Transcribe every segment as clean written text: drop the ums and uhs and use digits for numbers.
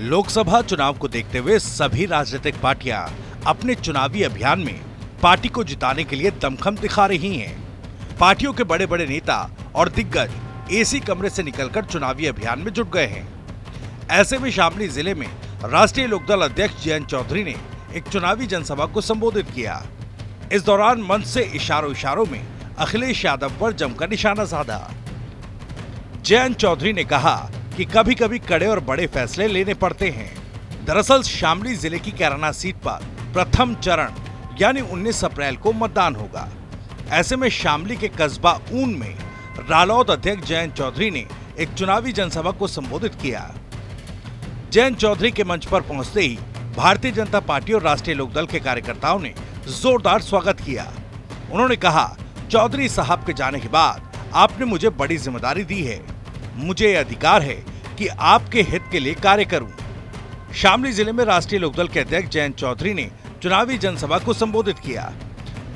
लोकसभा चुनाव को देखते हुए सभी राजनीतिक पार्टियां अपने चुनावी अभियान में पार्टी को जिताने के लिए दमखम दिखा रही हैं। पार्टियों के बड़े बड़े नेता और दिग्गज एसी कमरे से निकलकर चुनावी अभियान में जुट गए हैं। ऐसे में शामली जिले में राष्ट्रीय लोकदल अध्यक्ष जयंत चौधरी ने एक चुनावी जनसभा को संबोधित किया। इस दौरान मंच से इशारों में अखिलेश यादव पर जमकर निशाना साधा। जयंत चौधरी ने कहा कि कभी कभी कड़े और बड़े फैसले लेने पड़ते हैं। दरअसल शामली जिले की कैराना सीट पर प्रथम चरण यानी 19 अप्रैल को मतदान होगा। ऐसे में शामली के कस्बा ऊन में रालोद अध्यक्ष जयंत चौधरी ने एक चुनावी जनसभा को संबोधित किया। जयंत चौधरी के मंच पर पहुंचते ही भारतीय जनता पार्टी और राष्ट्रीय लोकदल के कार्यकर्ताओं ने जोरदार स्वागत किया। उन्होंने कहा, चौधरी साहब के जाने के बाद आपने मुझे बड़ी जिम्मेदारी दी है। मुझे यह अधिकार है कि आपके हित के लिए कार्य करूं। शामली जिले में राष्ट्रीय लोकदल के अध्यक्ष जयंत चौधरी ने चुनावी जनसभा को संबोधित किया।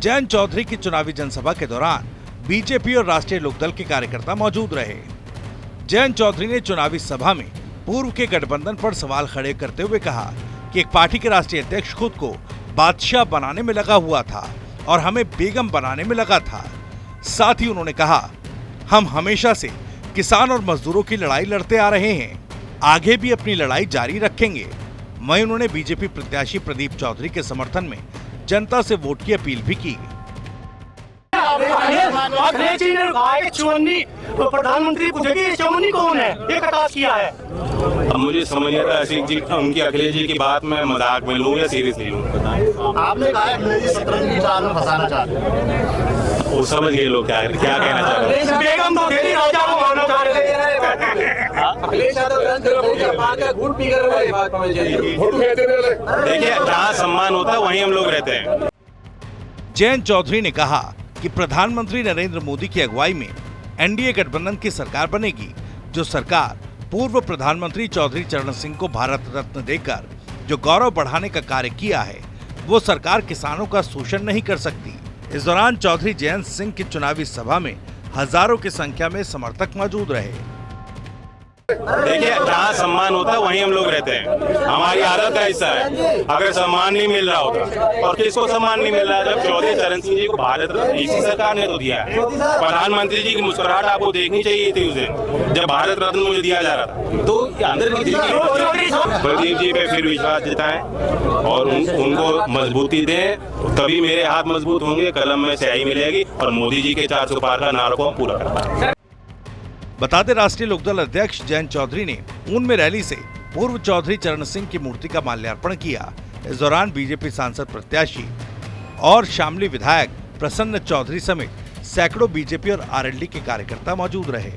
जयंत चौधरी की चुनावी जनसभा के दौरान बीजेपी और राष्ट्रीय लोकदल के कार्यकर्ता मौजूद रहे। जयंत चौधरी ने चुनावी सभा में पूर्व के गठबंधन पर सवाल खड़े करते हुए कहा कि एक पार्टी के राष्ट्रीय अध्यक्ष खुद को बादशाह बनाने में लगा हुआ था और हमें बेगम बनाने में लगा था। साथ ही उन्होंने कहा, हम हमेशा से किसान और मजदूरों की लड़ाई लड़ते आ रहे हैं, आगे भी अपनी लड़ाई जारी रखेंगे। वहीं उन्होंने बीजेपी प्रत्याशी प्रदीप चौधरी के समर्थन में जनता से वोट की अपील भी की। अखिलेश जी ने कहा है चौवन्नी प्रधानमंत्री पूछेगी चौवन्नी कौन है, ये कटास किया है। अब मुझे समझ नहीं आता ऐसी उनकी अखिलेश जी की बात मैं मजाक में लूं या सीरियस लूं। आपने कहा अखिलेश जी सतरंगी चाल में फंसाना चाहते हैं, वो समझ गए लोग क्या कहना चाह रहे हैं। बेगम तो डेली राजा को मारना चाह रहे थे। देखिए, जहाँ सम्मान होता है वहीं हम लोग रहते हैं। जयंत चौधरी ने कहा कि प्रधानमंत्री नरेंद्र मोदी की अगुवाई में एनडीए गठबंधन की सरकार बनेगी, जो सरकार पूर्व प्रधानमंत्री चौधरी चरण सिंह को भारत रत्न देकर जो गौरव बढ़ाने का कार्य किया है, वो सरकार किसानों का शोषण नहीं कर सकती। इस दौरान चौधरी जयंत सिंह की चुनावी सभा में हजारों की संख्या में समर्थक मौजूद रहे। देखिए, जहाँ सम्मान होता है वहीं हम लोग रहते हैं, हमारी आदत का हिस्सा है। अगर सम्मान नहीं मिल रहा होता, और किसको सम्मान नहीं मिल रहा है, जब चौधरी चरण सिंह जी को भारत रत्न इसी सरकार ने तो दिया है। प्रधानमंत्री जी की मुस्कुराहट आपको देखनी चाहिए थी उस दिन जब भारत रत्न मुझे दिया जा रहा था। तो अंदर की प्रदीप जी पे फिर विश्वास जताएं और उनको मजबूती दें, तभी मेरे हाथ मजबूत होंगे, कलम में स्याही मिलेगी और मोदी जी के 400 पार का नारा को पूरा करना। बता दें, राष्ट्रीय लोकदल अध्यक्ष जयंत चौधरी ने ऊन में रैली से पूर्व चौधरी चरण सिंह की मूर्ति का माल्यार्पण किया। इस दौरान बीजेपी सांसद प्रत्याशी और शामली विधायक प्रसन्न चौधरी समेत सैकड़ों बीजेपी और आरएलडी के कार्यकर्ता मौजूद रहे।